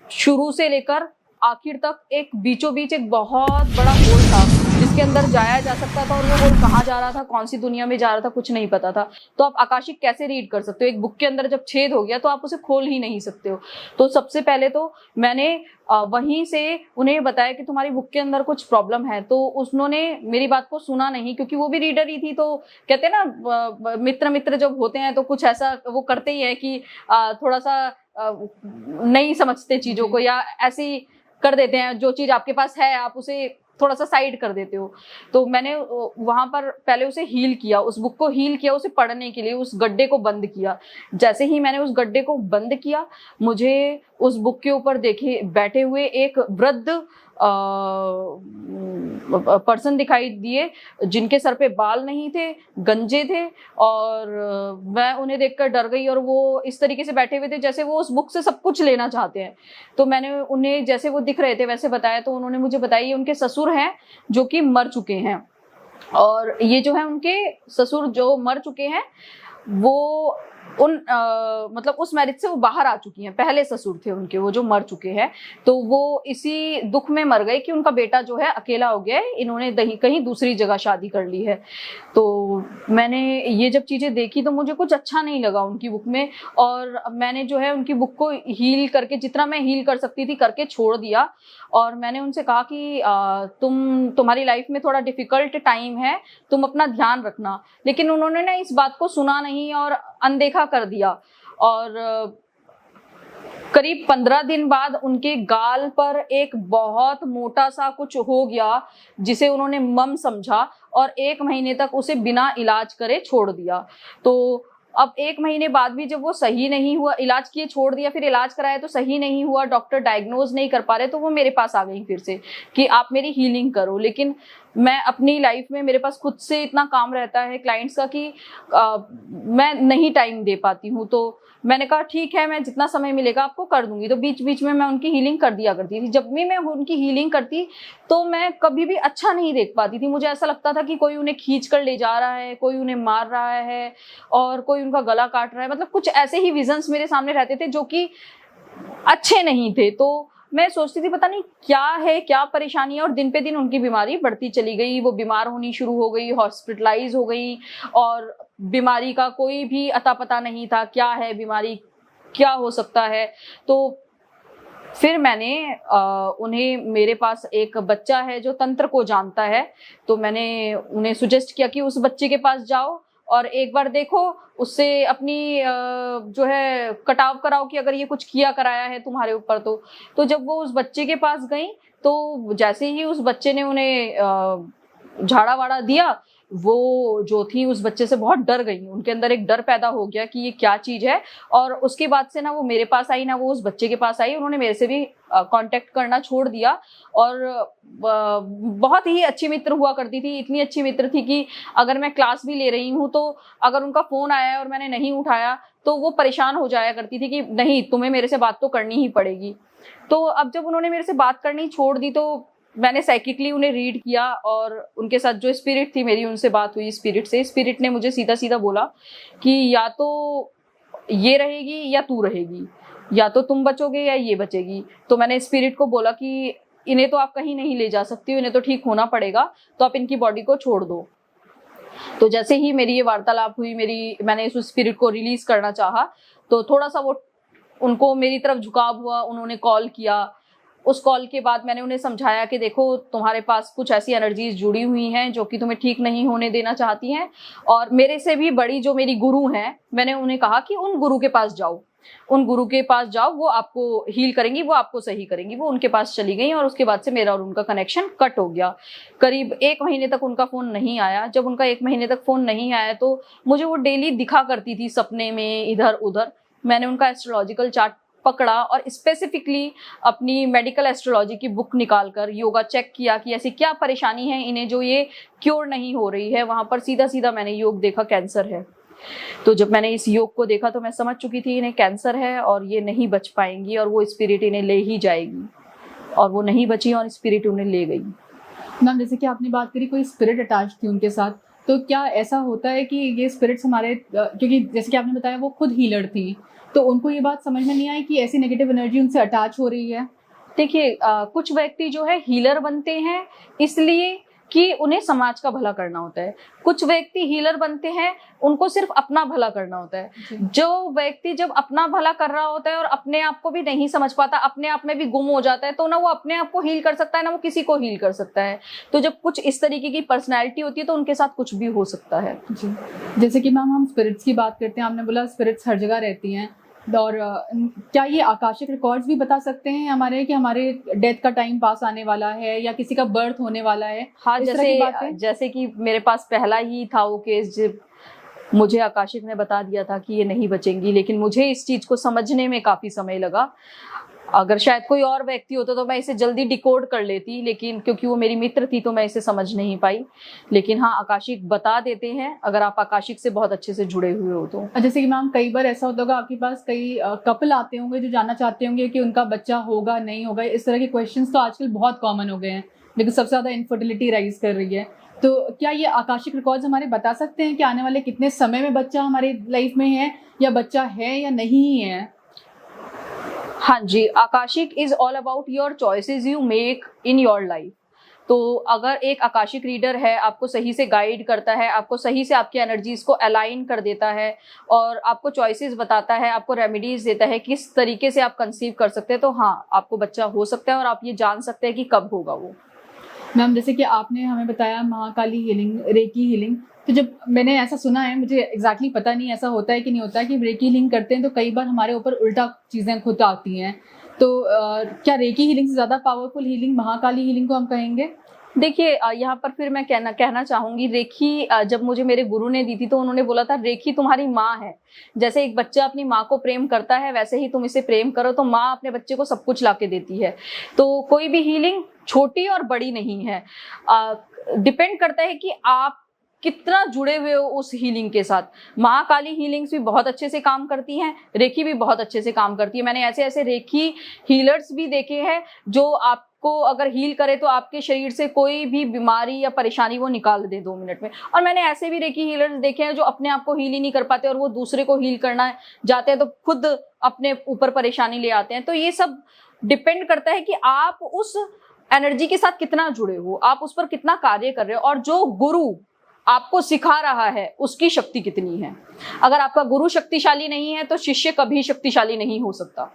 शुरू से लेकर आखिर तक एक बीचों बीच एक बहुत बड़ा होल था जिसके अंदर जाया जा सकता था, और वो होल कहाँ जा रहा था, कौन सी दुनिया में जा रहा था, कुछ नहीं पता था। तो आप आकाशिक कैसे रीड कर सकते हो? एक बुक के अंदर जब छेद हो गया तो आप उसे खोल ही नहीं सकते हो। तो सबसे पहले तो मैंने वहीं से उन्हें बताया कि तुम्हारी बुक के अंदर कुछ प्रॉब्लम है। तो उन्होंने मेरी बात को सुना नहीं, क्योंकि वो भी रीडर ही थी। तो कहते हैं ना मित्र जब होते हैं तो कुछ ऐसा वो करते ही है कि थोड़ा सा नहीं समझते चीजों को, या ऐसी कर देते हैं जो चीज आपके पास है आप उसे थोड़ा सा साइड कर देते हो। तो मैंने वहां पर पहले उसे हील किया, उस बुक को हील किया, उसे पढ़ने के लिए उस गड्ढे को बंद किया। जैसे ही मैंने उस गड्ढे को बंद किया मुझे उस बुक के ऊपर देखे बैठे हुए एक वृद्ध पर्सन दिखाई दिए जिनके सर पे बाल नहीं थे, गंजे थे, और मैं उन्हें देखकर डर गई। और वो इस तरीके से बैठे हुए थे जैसे वो उस बुक से सब कुछ लेना चाहते हैं। तो मैंने उन्हें जैसे वो दिख रहे थे वैसे बताया। तो उन्होंने मुझे बताया ये उनके ससुर हैं जो कि मर चुके हैं, और ये जो है उनके ससुर जो मर चुके हैं वो मतलब उस मैरिज से वो बाहर आ चुकी हैं। पहले ससुर थे उनके वो जो मर चुके हैं, तो वो इसी दुख में मर गए कि उनका बेटा जो है अकेला हो गया है, इन्होंने कहीं दूसरी जगह शादी कर ली है। तो मैंने ये जब चीजें देखी तो मुझे कुछ अच्छा नहीं लगा उनकी बुक में, और मैंने जो है उनकी बुक को हील करके जितना मैं हील कर सकती थी करके छोड़ दिया। और मैंने उनसे कहा कि तुम्हारी लाइफ में थोड़ा डिफिकल्ट टाइम है, तुम अपना ध्यान रखना। लेकिन उन्होंने ना इस बात को सुना नहीं और अनदेखा कर दिया। और करीब 15 दिन बाद उनके गाल पर एक बहुत मोटा सा कुछ हो गया जिसे उन्होंने मम समझा, और 1 महीने तक उसे बिना इलाज करे छोड़ दिया। तो अब 1 महीने बाद भी जब वो सही नहीं हुआ, इलाज किए छोड़ दिया, फिर इलाज कराया तो सही नहीं हुआ, डॉक्टर डायग्नोज नहीं कर पा रहे, तो वो मेरे पास आ गई फिर से कि आप मेरी हीलिंग करो। लेकिन मैं अपनी लाइफ में मेरे पास खुद से इतना काम रहता है क्लाइंट्स का कि मैं नहीं टाइम दे पाती हूँ। तो मैंने कहा ठीक है मैं जितना समय मिलेगा आपको कर दूंगी। तो बीच बीच में मैं उनकी हीलिंग कर दिया करती थी। जब भी मैं उनकी हीलिंग करती तो मैं कभी भी अच्छा नहीं देख पाती थी। मुझे ऐसा लगता था कि कोई उन्हें खींच कर ले जा रहा है, कोई उन्हें मार रहा है, और कोई उनका गला काट रहा है। मतलब कुछ ऐसे ही विजन्स मेरे सामने रहते थे जो कि अच्छे नहीं थे। तो मैं सोचती थी पता नहीं क्या है, क्या परेशानी है, और दिन पे दिन उनकी बीमारी बढ़ती चली गई। वो बीमार होनी शुरू हो गई, हॉस्पिटलाइज हो गई, और बीमारी का कोई भी अता पता नहीं था, क्या है बीमारी, क्या हो सकता है। तो फिर मैंने उन्हें, मेरे पास एक बच्चा है जो तंत्र को जानता है, तो मैंने उन्हें सुजेस्ट किया कि उस बच्चे के पास जाओ और एक बार देखो, उससे अपनी जो है कटाव कराओ कि अगर ये कुछ किया कराया है तुम्हारे ऊपर तो जब वो उस बच्चे के पास गई तो जैसे ही उस बच्चे ने उन्हें झाड़ा वाड़ा दिया, वो जो थी उस बच्चे से बहुत डर गई। उनके अंदर एक डर पैदा हो गया कि ये क्या चीज है, और उसके बाद से ना वो मेरे पास आई ना वो उस बच्चे के पास आई। उन्होंने मेरे से भी कांटेक्ट करना छोड़ दिया, और बहुत ही अच्छी मित्र हुआ करती थी। इतनी अच्छी मित्र थी कि अगर मैं क्लास भी ले रही हूँ तो अगर उनका फोन आया और मैंने नहीं उठाया तो वो परेशान हो जाया करती थी कि नहीं तुम्हें मेरे से बात तो करनी ही पड़ेगी। तो अब जब उन्होंने मेरे से बात करनी छोड़ दी तो मैंने साइकिकली उन्हें रीड किया, और उनके साथ जो स्पिरिट थी मेरी उनसे बात हुई स्पिरिट से। स्पिरिट ने मुझे सीधा सीधा बोला कि या तो ये रहेगी या तू रहेगी, या तो तुम बचोगे या ये बचेगी। तो मैंने स्पिरिट को बोला कि इन्हें तो आप कहीं नहीं ले जा सकती हो, इन्हें तो ठीक होना पड़ेगा, तो आप इनकी बॉडी को छोड़ दो। तो जैसे ही मेरी ये वार्तालाप हुई, मैंने इस स्पिरिट को रिलीज करना चाहा तो थोड़ा सा वो उनको मेरी तरफ झुकाव हुआ। उन्होंने कॉल किया। उस कॉल के बाद मैंने उन्हें समझाया कि देखो तुम्हारे पास कुछ ऐसी एनर्जीज जुड़ी हुई हैं जो कि तुम्हें ठीक नहीं होने देना चाहती हैं, और मेरे से भी बड़ी जो मेरी गुरु हैं, मैंने उन्हें कहा कि उन गुरु के पास जाओ, उन गुरु के पास जाओ, वो आपको हील करेंगी, वो आपको सही करेंगी। वो उनके पास चली गई और उसके बाद से मेरा और उनका कनेक्शन कट हो गया। करीब 1 महीने तक उनका फोन नहीं आया। जब उनका 1 महीने तक फोन नहीं आया तो मुझे वो डेली दिखा करती थी सपने में इधर उधर। मैंने उनका एस्ट्रोलॉजिकल चार्ट पकड़ा और स्पेसिफिकली अपनी मेडिकल एस्ट्रोलॉजी की बुक निकालकर योगा चेक किया कि ऐसी क्या परेशानी है इन्हें जो ये क्योर नहीं हो रही है। वहां पर सीधा सीधा मैंने योग देखा, कैंसर है। तो जब मैंने इस योग को देखा तो मैं समझ चुकी थी इन्हें कैंसर है और ये नहीं बच पाएंगी और वो स्पिरिट इन्हें ले ही जाएगी, और वो नहीं बची और स्पिरिट उन्हें ले गई। मैम जैसे कि आपने बात करी कोई स्पिरिट अटैच थी उनके साथ, तो क्या ऐसा होता है कि ये स्पिरिट्स हमारे, क्योंकि जैसे कि आपने बताया वो खुद हीलर थी, तो उनको ये बात समझ में नहीं आई कि ऐसी नेगेटिव एनर्जी उनसे अटैच हो रही है? देखिए, कुछ व्यक्ति जो है हीलर बनते हैं इसलिए कि उन्हें समाज का भला करना होता है। कुछ व्यक्ति हीलर बनते हैं उनको सिर्फ अपना भला करना होता है। जो व्यक्ति जब अपना भला कर रहा होता है और अपने आप को भी नहीं समझ पाता, अपने आप में भी गुम हो जाता है, तो ना वो अपने आप को हील कर सकता है ना वो किसी को हील कर सकता है। तो जब कुछ इस तरीके की पर्सनैलिटी होती है तो उनके साथ कुछ भी हो सकता है। जी, जैसे कि मैम हम स्पिरिट्स की बात करते हैं, आपने बोला स्पिरिट्स हर जगह रहती हैं, और क्या ये आकाशिक रिकॉर्ड्स भी बता सकते हैं हमारे कि हमारे डेथ का टाइम पास आने वाला है या किसी का बर्थ होने वाला है? हाँ, जैसे कि मेरे पास पहला ही था वो केस जब मुझे आकाशिक ने बता दिया था कि ये नहीं बचेंगी, लेकिन मुझे इस चीज को समझने में काफी समय लगा। अगर शायद कोई और व्यक्ति होता तो मैं इसे जल्दी डिकोड कर लेती, लेकिन क्योंकि वो मेरी मित्र थी तो मैं इसे समझ नहीं पाई। लेकिन हाँ, आकाशिक बता देते हैं अगर आप आकाशिक से बहुत अच्छे से जुड़े हुए हो तो। जैसे कि मैम कई बार ऐसा होता होगा आपके पास कई कपल आते होंगे जो जानना चाहते होंगे कि उनका बच्चा होगा नहीं होगा, इस तरह के क्वेश्चंस तो आजकल बहुत कॉमन हो गए हैं, लेकिन सबसे ज्यादा इनफर्टिलिटी राइज कर रही है। तो क्या ये आकाशिक रिकॉर्ड्स हमारे बता सकते हैं कि आने वाले कितने समय में बच्चा हमारी लाइफ में है, या बच्चा है या नहीं है? हाँ जी, Akashic is all about your choices you make in your life. तो अगर एक आकाशिक रीडर है, आपको सही से गाइड करता है, आपको सही से आपकी एनर्जीज को अलाइन कर देता है और आपको चॉइसेस बताता है, आपको रेमेडीज देता है किस तरीके से आप कंसीव कर सकते हैं, तो हाँ, आपको बच्चा हो सकता है और आप ये जान सकते हैं कि कब होगा वो। मैम जैसे कि आपने हमें बताया महाकाली हीलिंग, रेकी हीलिंग, तो जब मैंने ऐसा सुना है, मुझे एग्जैक्टली पता नहीं ऐसा होता है कि नहीं होता है, कि रेकी हीलिंग करते हैं तो कई बार हमारे ऊपर उल्टा चीज़ें खुद आती हैं, तो क्या रेकी हीलिंग से ज़्यादा पावरफुल हीलिंग महाकाली हीलिंग को हम कहेंगे? देखिए, यहाँ पर फिर मैं कहना चाहूंगी, रेखी जब मुझे मेरे गुरु ने दी थी तो उन्होंने बोला था रेखी तुम्हारी माँ है। जैसे एक बच्चा अपनी माँ को प्रेम करता है वैसे ही तुम इसे प्रेम करो, तो माँ अपने बच्चे को सब कुछ लाके देती है। तो कोई भी हीलिंग छोटी और बड़ी नहीं है, डिपेंड करता है कि आप कितना जुड़े हुए हो उस हीलिंग के साथ। महाकाली हीलिंग्स भी बहुत अच्छे से काम करती हैं, रेखी भी बहुत अच्छे से काम करती है। मैंने ऐसे ऐसे रेखी हीलर्स भी देखे हैं जो आपको अगर हील करे तो आपके शरीर से कोई भी बीमारी या परेशानी वो निकाल दे 2 मिनट में। और मैंने ऐसे भी रेखी हीलर्स देखे हैं जो अपने आप को हील ही नहीं कर पाते और वो दूसरे को हील करना जाते हैं तो खुद अपने ऊपर परेशानी ले आते हैं। तो ये सब डिपेंड करता है कि आप उस एनर्जी के साथ कितना जुड़े हो, आप उस पर कितना कार्य कर रहे हो, और जो गुरु आपको सिखा रहा है उसकी शक्ति कितनी है। अगर आपका गुरु शक्तिशाली नहीं है तो शिष्य कभी शक्तिशाली नहीं हो सकता।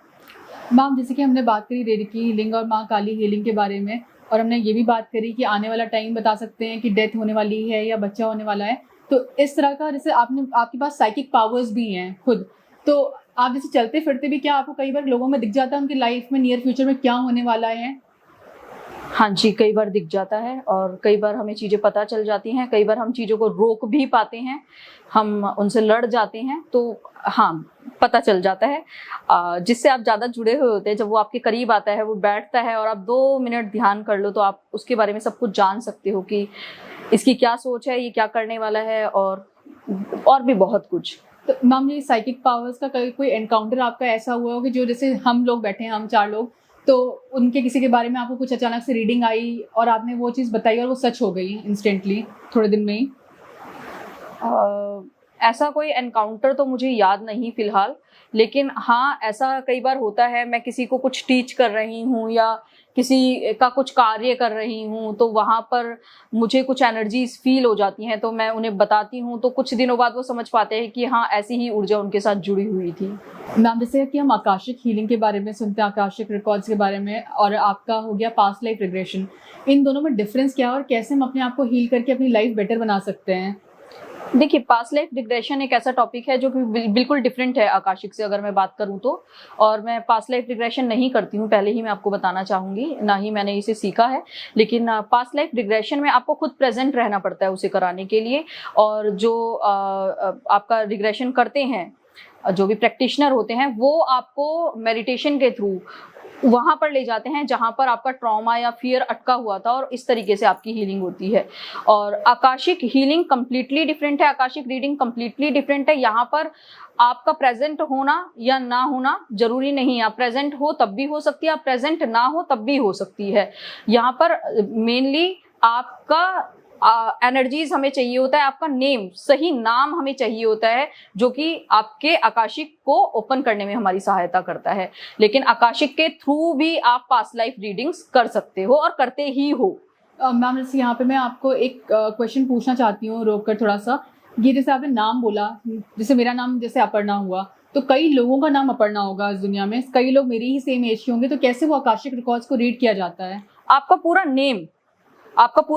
मैम जैसे कि हमने बात करी रेकी हीलिंग और माँ काली हीलिंग के बारे में, और हमने ये भी बात करी कि आने वाला टाइम बता सकते हैं कि डेथ होने वाली है या बच्चा होने वाला है, तो इस तरह का, जैसे आपके पास साइकिक पावर्स भी हैं खुद, तो आप जैसे चलते फिरते भी क्या आपको कई बार लोगों में दिख जाता है उनकी लाइफ में नियर फ्यूचर में क्या होने वाला है? हाँ जी, कई बार दिख जाता है और कई बार हमें चीज़ें पता चल जाती हैं, कई बार हम चीज़ों को रोक भी पाते हैं, हम उनसे लड़ जाते हैं, तो हाँ, पता चल जाता है। जिससे आप ज़्यादा जुड़े हुए होते हैं, जब वो आपके करीब आता है, वो बैठता है और आप 2 मिनट ध्यान कर लो तो आप उसके बारे में सब कुछ जान सकते हो कि इसकी क्या सोच है, ये क्या करने वाला है, और भी बहुत कुछ। तो मैम ये साइकिक पावर्स का कोई एनकाउंटर आपका ऐसा हुआ हो कि जो, जैसे हम लोग बैठे हैं, हम 4 लोग, तो उनके किसी के बारे में आपको कुछ अचानक से रीडिंग आई और आपने वो चीज़ बताई और वो सच हो गई इंस्टेंटली थोड़े दिन में ही? ऐसा कोई एनकाउंटर तो मुझे याद नहीं फिलहाल, लेकिन हाँ, ऐसा कई बार होता है। मैं किसी को कुछ टीच कर रही हूँ या किसी का कुछ कार्य कर रही हूँ तो वहाँ पर मुझे कुछ एनर्जीज फील हो जाती हैं, तो मैं उन्हें बताती हूँ, तो कुछ दिनों बाद वो समझ पाते हैं कि हाँ, ऐसी ही ऊर्जा उनके साथ जुड़ी हुई थी। मैम जैसे कि हम आकाशिक हीलिंग के बारे में सुनते हैं, आकाशिक रिकॉर्ड्स के बारे में, और आपका हो गया पास्ट लाइफ रिग्रेशन, इन दोनों में डिफरेंस क्या है और कैसे हम अपने आप को हील करके अपनी लाइफ बेटर बना सकते हैं? देखिए, पास्ट लाइफ रिग्रेशन एक ऐसा टॉपिक है जो कि बिल्कुल डिफरेंट है आकाशिक से, अगर मैं बात करूं तो। और मैं पास्ट लाइफ रिग्रेशन नहीं करती हूं, पहले ही मैं आपको बताना चाहूंगी, ना ही मैंने इसे सीखा है। लेकिन पास्ट लाइफ रिग्रेशन में आपको खुद प्रेजेंट रहना पड़ता है उसे कराने के लिए। और जो आपका रिग्रेशन करते हैं जो भी प्रैक्टिशनर होते हैं वो आपको मेडिटेशन के थ्रू वहां पर ले जाते हैं जहां पर आपका ट्रॉमा या फियर अटका हुआ था, और इस तरीके से आपकी हीलिंग होती है। और आकाशिक हीलिंग कंप्लीटली डिफरेंट है, आकाशिक रीडिंग कंप्लीटली डिफरेंट है। यहाँ पर आपका प्रेजेंट होना या ना होना जरूरी नहीं है, आप प्रेजेंट हो तब भी हो सकती है, आप प्रेजेंट ना हो तब भी हो सकती है। यहाँ पर मेनली आपका एनर्जीज हमें चाहिए होता है, आपका नेम, सही नाम हमें चाहिए होता है, जो कि आपके आकाशिक को ओपन करने में हमारी सहायता करता है। लेकिन आकाशिक के थ्रू भी आप पास्ट लाइफ रीडिंग्स कर सकते हो और करते ही हो। मैम जैसे यहाँ पे मैं आपको एक क्वेश्चन पूछना चाहती हूँ रोक कर थोड़ा सा। ये जैसे आपने नाम बोला, जैसे मेरा नाम जैसे अपर्णा हुआ, तो कई लोगों का नाम अपर्णा होगा इस दुनिया में, कई लोग मेरी ही सेम एज के होंगे, तो कैसे वो आकाशिक रिकॉर्ड्स को रीड किया जाता है? आपका पूरा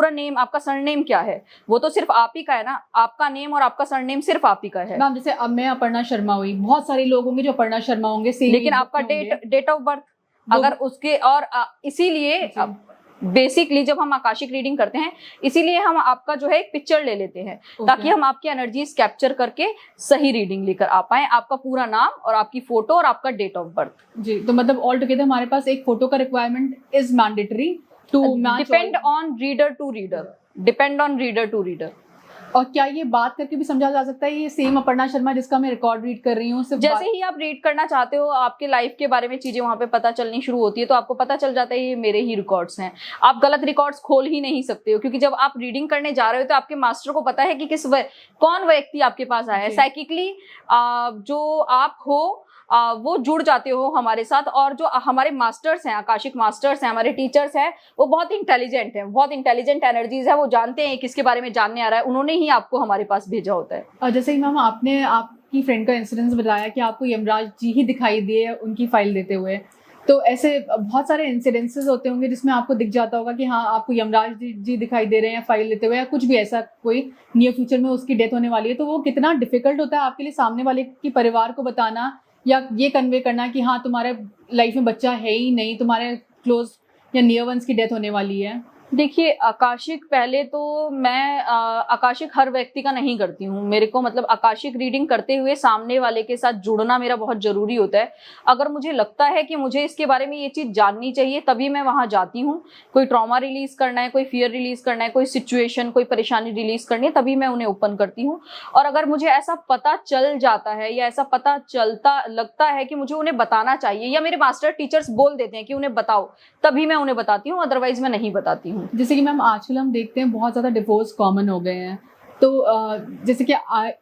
नेम, आपका सरनेम क्या है, वो तो सिर्फ आप ही का है ना। आपका नेम और आपका सरनेम सिर्फ आप ही का है। मैम जैसे अब मैं अपर्णा शर्मा हुई, बहुत सारे लोग होंगे जो अपर्णा शर्मा होंगे, लेकिन आपका डेट ऑफ बर्थ अगर उसके, और इसीलिए बेसिकली जब हम आकाशिक रीडिंग करते हैं, इसीलिए हम आपका जो है एक पिक्चर ले लेते हैं, ताकि हम आपकी एनर्जीज कैप्चर करके सही रीडिंग लेकर आ पाए। आपका पूरा नाम और आपकी फोटो और आपका डेट ऑफ बर्थ। जी, तो मतलब ऑल टुगेदर हमारे पास एक फोटो का requirement is mandatory to depend on reader to reader. और क्या ये बात करके भी समझा जा सकता है ये सेम अपर्णा शर्मा जिसका मैं रिकॉर्ड रीड कर रही हूँ? जैसे ही आप रीड करना चाहते हो, आपके लाइफ के बारे में चीजें वहां पे पता चलनी शुरू होती है, तो आपको पता चल जाता है ये मेरे ही रिकॉर्ड्स हैं। आप गलत रिकॉर्ड्स खोल ही नहीं सकते हो, क्योंकि जब आप रीडिंग करने जा रहे हो तो आपके मास्टर को पता है कि कौन व्यक्ति आपके पास आया है। साइकिकली जो आप हो वो जुड़ जाते हो हमारे साथ, और जो हमारे मास्टर्स हैं, आकाशिक मास्टर्स हैं, हमारे टीचर्स हैं, वो बहुत इंटेलिजेंट हैं, बहुत इंटेलिजेंट एनर्जीज है। वो जानते हैं किसके बारे में जानने आ रहा है, उन्होंने ही आपको हमारे पास भेजा होता है। और जैसे ही मैम आपने आपकी फ्रेंड का इंसिडेंस बताया कि आपको यमराज जी ही दिखाई दिए उनकी फाइल देते हुए, तो ऐसे बहुत सारे इंसिडेंसेस होते होंगे जिसमें आपको दिख जाता होगा कि हाँ आपको यमराज जी दिखाई दे रहे हैं फाइल देते हुए, या कुछ भी ऐसा कोई नियर फ्यूचर में उसकी डेथ होने वाली है, तो वो कितना डिफिकल्ट होता है आपके लिए सामने वाले की परिवार को बताना, या ये कन्वे करना कि हाँ तुम्हारे लाइफ में बच्चा है ही नहीं, तुम्हारे क्लोज या नियर वंस की डेथ होने वाली है? देखिए, आकाशिक पहले तो मैं आकाशिक हर व्यक्ति का नहीं करती हूँ। मेरे को मतलब आकाशिक रीडिंग करते हुए सामने वाले के साथ जुड़ना मेरा बहुत जरूरी होता है। अगर मुझे लगता है कि मुझे इसके बारे में ये चीज जाननी चाहिए, तभी मैं वहां जाती हूँ। कोई ट्रॉमा रिलीज करना है, कोई फियर रिलीज करना है, कोई सिचुएशन, कोई परेशानी रिलीज करनी है, तभी मैं उन्हें ओपन करती हूँ। और अगर मुझे ऐसा पता चल जाता है या ऐसा पता चलता लगता है कि मुझे उन्हें बताना चाहिए, या मेरे मास्टर टीचर्स बोल देते हैं कि उन्हें बताओ, तभी मैं उन्हें बताती हूँ, अदरवाइज मैं नहीं बताती हूँ। जैसे कि मैम आजकल हम देखते हैं बहुत ज़्यादा डिवोर्स कॉमन हो गए हैं, तो जैसे कि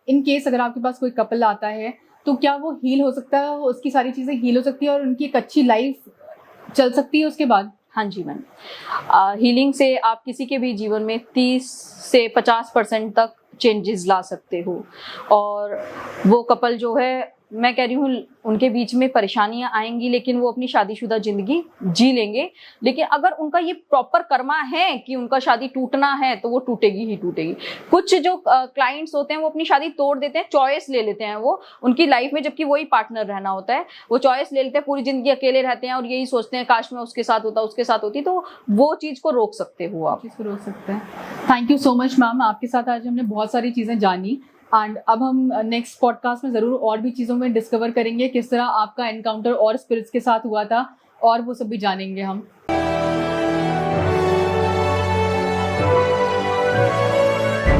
इन केस अगर आपके पास कोई कपल आता है, तो क्या वो हील हो सकता है, उसकी सारी चीज़ें हील हो सकती है और उनकी एक अच्छी लाइफ चल सकती है उसके बाद? हाँ जी मैम, हीलिंग से आप किसी के भी जीवन में 30 से 50% तक चेंजेस ला सकते हो। और वो कपल जो है, मैं कह रही हूँ, उनके बीच में परेशानियां आएंगी, लेकिन वो अपनी शादीशुदा जिंदगी जी लेंगे। लेकिन अगर उनका ये प्रॉपर कर्मा है कि उनका शादी टूटना है, तो वो टूटेगी ही टूटेगी। कुछ जो क्लाइंट्स होते हैं वो अपनी शादी तोड़ देते हैं, चॉइस ले लेते हैं वो उनकी लाइफ में, जबकि वही पार्टनर रहना होता है। वो चॉइस ले लेते हैं, पूरी जिंदगी अकेले रहते हैं और यही सोचते हैं काश मैं उसके साथ होता, उसके साथ होती। तो वो चीज को रोक सकते हो आप। चीज को रोक सकते हैं। Thank you so much ma'am, आपके साथ आज हमने बहुत सारी चीजें जानी, एंड अब हम नेक्स्ट पॉडकास्ट में ज़रूर और भी चीज़ों में डिस्कवर करेंगे किस तरह आपका एनकाउंटर और स्पिरिट्स के साथ हुआ था, और वो सब भी जानेंगे हम।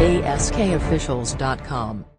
ASKofficials.com